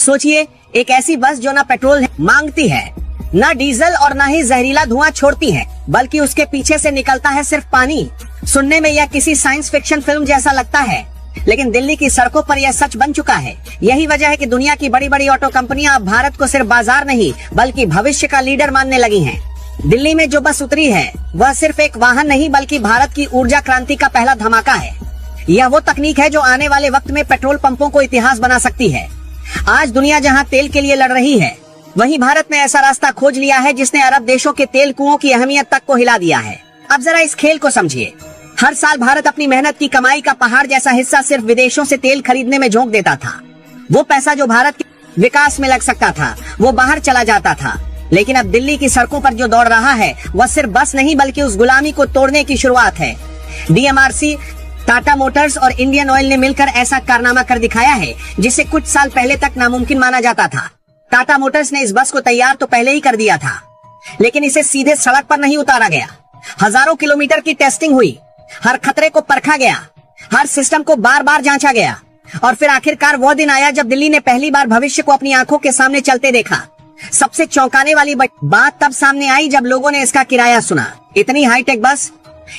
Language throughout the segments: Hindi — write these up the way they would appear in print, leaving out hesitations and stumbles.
सोचिए, एक ऐसी बस जो ना पेट्रोल मांगती है, ना डीजल और ना ही जहरीला धुआं छोड़ती है, बल्कि उसके पीछे से निकलता है सिर्फ पानी। सुनने में यह किसी साइंस फिक्शन फिल्म जैसा लगता है, लेकिन दिल्ली की सड़कों पर यह सच बन चुका है। यही वजह है कि दुनिया की बड़ी बड़ी ऑटो कंपनियां अब भारत को सिर्फ बाजार नहीं बल्कि भविष्य का लीडर मानने लगी हैं। दिल्ली में जो बस उतरी है वह सिर्फ एक वाहन नहीं बल्कि भारत की ऊर्जा क्रांति का पहला धमाका है। यह वो तकनीक है जो आने वाले वक्त में पेट्रोल पंपों को इतिहास बना सकती है। आज दुनिया जहां तेल के लिए लड़ रही है, वहीं भारत ने ऐसा रास्ता खोज लिया है जिसने अरब देशों के तेल कुओं की अहमियत तक को हिला दिया है। अब जरा इस खेल को समझिए। हर साल भारत अपनी मेहनत की कमाई का पहाड़ जैसा हिस्सा सिर्फ विदेशों से तेल खरीदने में झोंक देता था। वो पैसा जो भारत के विकास में लग सकता था वो बाहर चला जाता था। लेकिन अब दिल्ली की सड़कों पर जो दौड़ रहा है वह सिर्फ बस नहीं बल्कि उस गुलामी को तोड़ने की शुरुआत है। डीएमआरसी, टाटा मोटर्स और इंडियन ऑयल ने मिलकर ऐसा कारनामा कर दिखाया है जिसे कुछ साल पहले तक नामुमकिन माना जाता था। टाटा मोटर्स ने इस बस को तैयार तो पहले ही कर दिया था, लेकिन इसे सीधे सड़क पर नहीं उतारा गया। हजारों किलोमीटर की टेस्टिंग हुई, हर खतरे को परखा गया, हर सिस्टम को बार बार जांचा गया, और फिर आखिरकार वो दिन आया जब दिल्ली ने पहली बार भविष्य को अपनी आंखों के सामने चलते देखा। सबसे चौंकाने वाली बात तब सामने आई जब लोगों ने इसका किराया सुना। इतनी हाईटेक बस,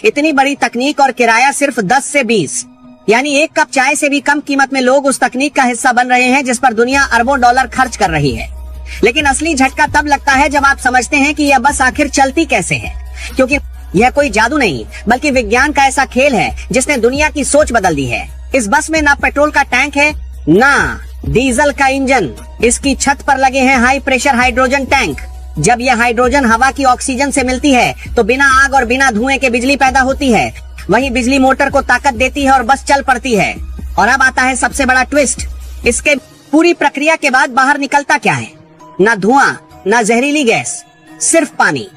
इतनी बड़ी तकनीक और किराया सिर्फ 10 से 20, यानी एक कप चाय से भी कम कीमत में लोग उस तकनीक का हिस्सा बन रहे हैं जिस पर दुनिया अरबों डॉलर खर्च कर रही है। लेकिन असली झटका तब लगता है जब आप समझते हैं कि यह बस आखिर चलती कैसे है, क्योंकि यह कोई जादू नहीं बल्कि विज्ञान का ऐसा खेल है जिसने दुनिया की सोच बदल दी है। इस बस में ना पेट्रोल का टैंक है, ना डीजल का इंजन। इसकी छत पर लगे हैं हाई प्रेशर हाइड्रोजन टैंक। जब यह हाइड्रोजन हवा की ऑक्सीजन से मिलती है तो बिना आग और बिना धुएं के बिजली पैदा होती है। वही बिजली मोटर को ताकत देती है और बस चल पड़ती है। और अब आता है सबसे बड़ा ट्विस्ट। इसके पूरी प्रक्रिया के बाद बाहर निकलता क्या है? ना धुआं, ना जहरीली गैस, सिर्फ पानी।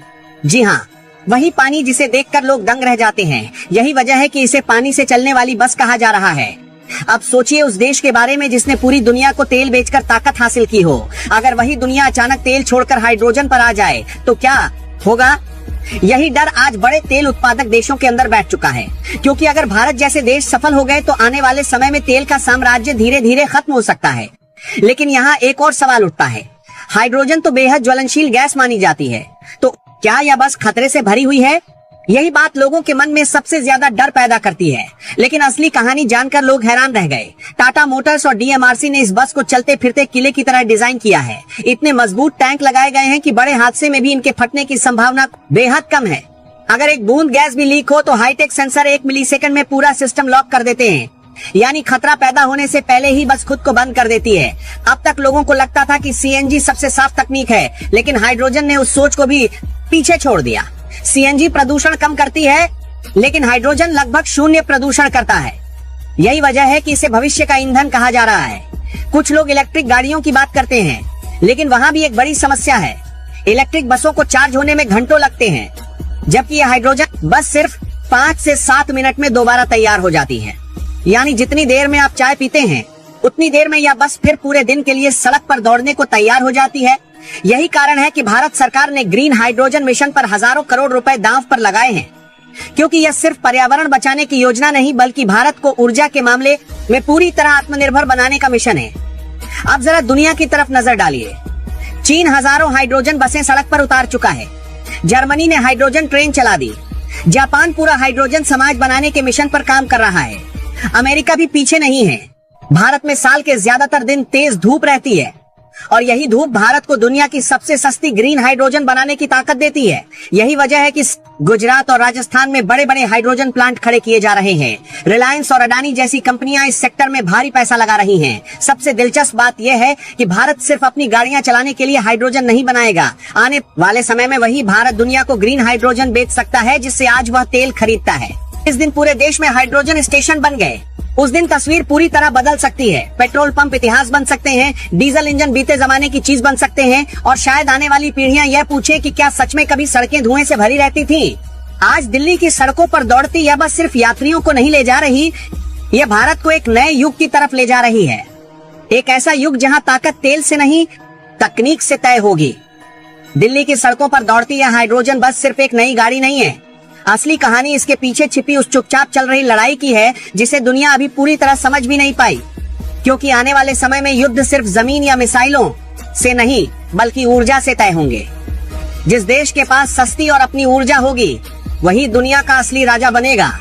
जी हाँ, वही पानी जिसे देखकर लोग दंग रह जाते हैं। यही वजह है कि इसे पानी से चलने वाली बस कहा जा रहा है। अब सोचिए उस देश के बारे में जिसने पूरी दुनिया को तेल बेचकर ताकत हासिल की हो। अगर वही दुनिया अचानक तेल छोड़कर हाइड्रोजन पर आ जाए तो क्या होगा? यही डर आज बड़े तेल उत्पादक देशों के अंदर बैठ चुका है, क्योंकि अगर भारत जैसे देश सफल हो गए तो आने वाले समय में तेल का साम्राज्य धीरे धीरे खत्म हो सकता है। लेकिन यहाँ एक और सवाल उठता है। हाइड्रोजन तो बेहद ज्वलनशील गैस मानी जाती है, तो क्या यह बस खतरे से भरी हुई है? यही बात लोगों के मन में सबसे ज्यादा डर पैदा करती है। लेकिन असली कहानी जानकर लोग हैरान रह गए। टाटा मोटर्स और डीएमआरसी ने इस बस को चलते फिरते किले की तरह डिजाइन किया है। इतने मजबूत टैंक लगाए गए हैं कि बड़े हादसे में भी इनके फटने की संभावना बेहद कम है। अगर एक बूंद गैस भी लीक हो तो हाईटेक सेंसर 1 मिलीसेकंड में पूरा सिस्टम लॉक कर देते हैं, यानी खतरा पैदा होने से पहले ही बस खुद को बंद कर देती है। अब तक लोगों को लगता था कि सीएनजी सबसे साफ तकनीक है, लेकिन हाइड्रोजन ने उस सोच को भी पीछे छोड़ दिया। सीएनजी प्रदूषण कम करती है, लेकिन हाइड्रोजन लगभग शून्य प्रदूषण करता है। यही वजह है कि इसे भविष्य का ईंधन कहा जा रहा है। कुछ लोग इलेक्ट्रिक गाड़ियों की बात करते हैं, लेकिन वहाँ भी एक बड़ी समस्या है। इलेक्ट्रिक बसों को चार्ज होने में घंटों लगते हैं, जबकि यह हाइड्रोजन बस सिर्फ 5 से 7 मिनट में दोबारा तैयार हो जाती है। यानी जितनी देर में आप चाय पीते हैं उतनी देर में यह बस फिर पूरे दिन के लिए सड़क पर दौड़ने को तैयार हो जाती है। यही कारण है कि भारत सरकार ने ग्रीन हाइड्रोजन मिशन पर हजारों करोड़ रुपए दांव पर लगाए हैं, क्योंकि यह सिर्फ पर्यावरण बचाने की योजना नहीं बल्कि भारत को ऊर्जा के मामले में पूरी तरह आत्मनिर्भर बनाने का मिशन है। अब जरा दुनिया की तरफ नजर डालिए। चीन हजारों हाइड्रोजन बसें सड़क पर उतार चुका है। जर्मनी ने हाइड्रोजन ट्रेन चला दी। जापान पूरा हाइड्रोजन समाज बनाने के मिशन पर काम कर रहा है। अमेरिका भी पीछे नहीं है। भारत में साल के ज्यादातर दिन तेज धूप रहती है और यही धूप भारत को दुनिया की सबसे सस्ती ग्रीन हाइड्रोजन बनाने की ताकत देती है। यही वजह है कि गुजरात और राजस्थान में बड़े बड़े हाइड्रोजन प्लांट खड़े किए जा रहे हैं। रिलायंस और अडानी जैसी कंपनियां इस सेक्टर में भारी पैसा लगा रही हैं। सबसे दिलचस्प बात यह है कि भारत सिर्फ अपनी गाड़ियां चलाने के लिए हाइड्रोजन नहीं बनाएगा। आने वाले समय में वही भारत दुनिया को ग्रीन हाइड्रोजन बेच सकता है जिससे आज वह तेल खरीदता है। इस दिन पूरे देश में हाइड्रोजन स्टेशन बन गए। उस दिन तस्वीर पूरी तरह बदल सकती है। पेट्रोल पंप इतिहास बन सकते हैं, डीजल इंजन बीते जमाने की चीज बन सकते हैं और शायद आने वाली पीढ़ियां यह पूछे कि क्या सच में कभी सड़कें धुएं से भरी रहती थी। आज दिल्ली की सड़कों पर दौड़ती यह बस सिर्फ यात्रियों को नहीं ले जा रही, यह भारत को एक नए युग की तरफ ले जा रही है। एक ऐसा युग जहां ताकत तेल से नहीं तकनीक से तय होगी। दिल्ली की सड़कों पर दौड़ती यह हाइड्रोजन बस सिर्फ एक नई गाड़ी नहीं है। असली कहानी इसके पीछे छिपी उस चुपचाप चल रही लड़ाई की है जिसे दुनिया अभी पूरी तरह समझ भी नहीं पाई। क्योंकि आने वाले समय में युद्ध सिर्फ जमीन या मिसाइलों से नहीं बल्कि ऊर्जा से तय होंगे। जिस देश के पास सस्ती और अपनी ऊर्जा होगी वही दुनिया का असली राजा बनेगा।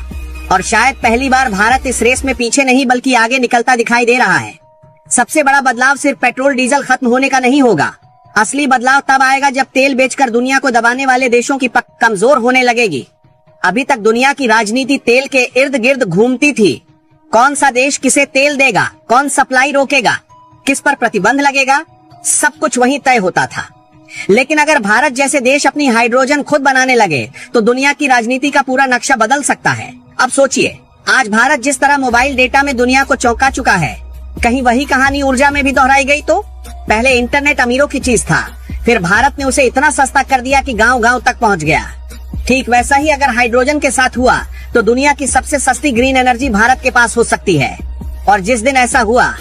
और शायद पहली बार भारत इस रेस में पीछे नहीं बल्कि आगे निकलता दिखाई दे रहा है। सबसे बड़ा बदलाव सिर्फ पेट्रोल डीजल खत्म होने का नहीं होगा। असली बदलाव तब आएगा जब तेल बेचकर दुनिया को दबाने वाले देशों की पकड़ कमजोर होने लगेगी। अभी तक दुनिया की राजनीति तेल के इर्द गिर्द घूमती थी। कौन सा देश किसे तेल देगा, कौन सप्लाई रोकेगा, किस पर प्रतिबंध लगेगा, सब कुछ वहीं तय होता था। लेकिन अगर भारत जैसे देश अपनी हाइड्रोजन खुद बनाने लगे तो दुनिया की राजनीति का पूरा नक्शा बदल सकता है। अब सोचिए, आज भारत जिस तरह मोबाइल डेटा में दुनिया को चौंका चुका है, कहीं वही कहानी ऊर्जा में भी दोहराई गई तो? पहले इंटरनेट अमीरों की चीज था, फिर भारत ने उसे इतना सस्ता कर दिया कि गांव-गांव तक पहुंच गया। ठीक वैसा ही अगर हाइड्रोजन के साथ हुआ तो दुनिया की सबसे सस्ती ग्रीन एनर्जी भारत के पास हो सकती है। और जिस दिन ऐसा हुआ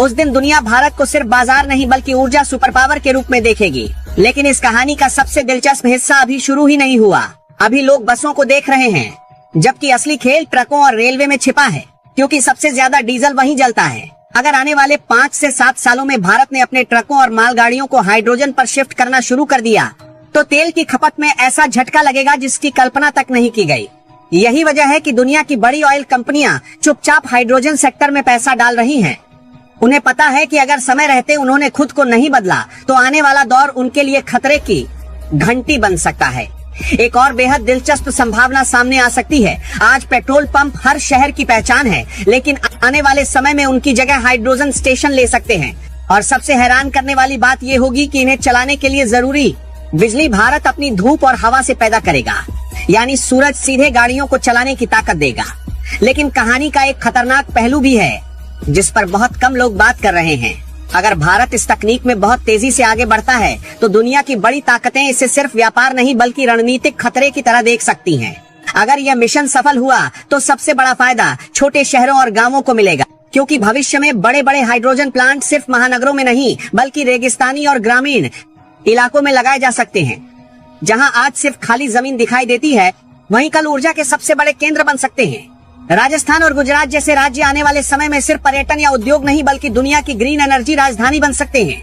उस दिन दुनिया भारत को सिर्फ बाजार नहीं बल्कि ऊर्जा सुपर पावर के रूप में देखेगी। लेकिन इस कहानी का सबसे दिलचस्प हिस्सा अभी शुरू ही नहीं हुआ। अभी लोग बसों को देख रहे हैं, जबकि असली खेल ट्रकों और रेलवे में छिपा है, क्योंकि सबसे ज्यादा डीजल वहीं जलता है। अगर आने वाले 5 से 7 सालों में भारत ने अपने ट्रकों और मालगाड़ियों को हाइड्रोजन पर शिफ्ट करना शुरू कर दिया तो तेल की खपत में ऐसा झटका लगेगा जिसकी कल्पना तक नहीं की गई। यही वजह है कि दुनिया की बड़ी ऑयल कंपनियां चुपचाप हाइड्रोजन सेक्टर में पैसा डाल रही हैं। उन्हें पता है कि अगर समय रहते उन्होंने खुद को नहीं बदला तो आने वाला दौर उनके लिए खतरे की घंटी बन सकता है। एक और बेहद दिलचस्प संभावना सामने आ सकती है। आज पेट्रोल पंप हर शहर की पहचान है, लेकिन आने वाले समय में उनकी जगह हाइड्रोजन स्टेशन ले सकते हैं। और सबसे हैरान करने वाली बात ये होगी कि इन्हें चलाने के लिए जरूरी बिजली भारत अपनी धूप और हवा से पैदा करेगा, यानी सूरज सीधे गाड़ियों को चलाने की ताकत देगा। लेकिन कहानी का एक खतरनाक पहलू भी है जिस पर बहुत कम लोग बात कर रहे हैं। अगर भारत इस तकनीक में बहुत तेजी से आगे बढ़ता है तो दुनिया की बड़ी ताकतें इसे सिर्फ व्यापार नहीं बल्कि रणनीतिक खतरे की तरह देख सकती हैं। अगर यह मिशन सफल हुआ तो सबसे बड़ा फायदा छोटे शहरों और गांवों को मिलेगा, क्योंकि भविष्य में बड़े बड़े हाइड्रोजन प्लांट सिर्फ महानगरों में नहीं बल्कि रेगिस्तानी और ग्रामीण इलाकों में लगाए जा सकते हैं। जहां आज सिर्फ खाली जमीन दिखाई देती है, वहीं कल ऊर्जा के सबसे बड़े केंद्र बन सकते हैं। राजस्थान और गुजरात जैसे राज्य आने वाले समय में सिर्फ पर्यटन या उद्योग नहीं बल्कि दुनिया की ग्रीन एनर्जी राजधानी बन सकते हैं।